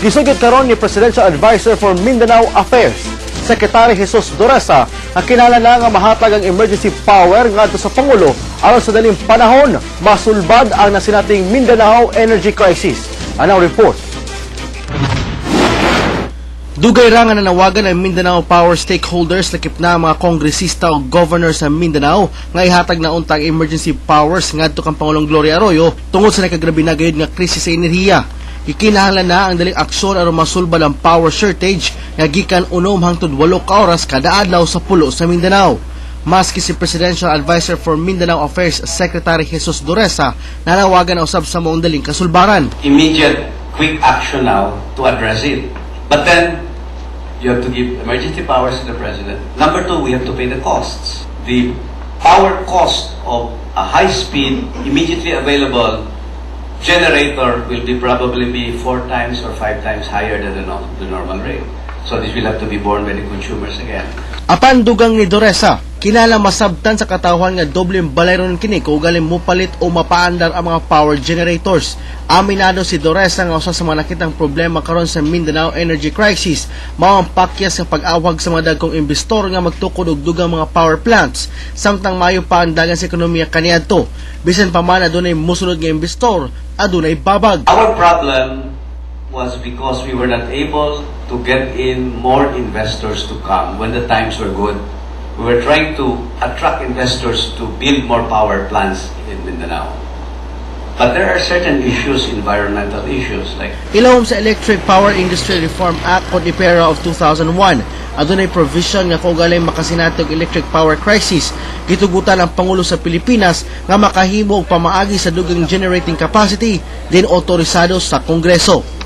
Gisugid karon ni Presidential Advisor for Mindanao Affairs, Secretary Jesus Doresa, ang kinahanglan nga mahatag ang emergency power ngadto sa Pangulo aron sa daling panahon masulbad ang nasinating Mindanao energy crisis. Anong report? Dugay ra nga nanawagan ang Mindanao Power stakeholders lakip na mga kongresista o governor sa Mindanao nga ihatag na untang emergency powers ngadto kang Pangulong Gloria Arroyo tungod sa nakagrabe na gayud nga krisis sa enerhiya. Ikinahanglan na ang daling aksyon aron masulbad ang power shortage nga gikan 6 hangtod 8 ka oras kada adlaw sa pulo sa Mindanao. Maski si Presidential Advisor for Mindanao Affairs Secretary Jesus Doresa nanawagan na usab sa maong daling kasulbaran. Immediate, quick action now to address it. But then, you have to give emergency powers to the President. Number 2, we have to pay the costs. The power cost of a high-speed, immediately available generator will probably be 4 times or 5 times higher than the normal rate. So this will have to be borne by the consumers again. Apan dugang ni Doresa, kinala masabtan sa katawhan nga dobleng balayron kini kung galing mupalit o mapaandar ang mga power generators. Aminado si Doresa nga usa sa mga nakitang problema karon sa Mindanao energy crisis mao ang pakyas sa pag-awag sa mga dagkong investor nga magtukod og dugang mga power plants samtang maayo pa ang dagan sa ekonomiya kaniadto. Bisan pa man adunay mosunod nga investor, adunay babag. Our problem was because we were not able to get in more investors to come when the times were good. We were trying to attract investors to build more power plants in Mindanao. But there are certain issues, environmental issues like Ilawom sa Electric Power Industry Reform Act o IPERA of 2001, adunay provision nga kung galing makasinatog electric power crisis, gitugutan ang Pangulo sa Pilipinas nga makahimo og pamaagi sa dugang generating capacity din otorisado sa Kongreso.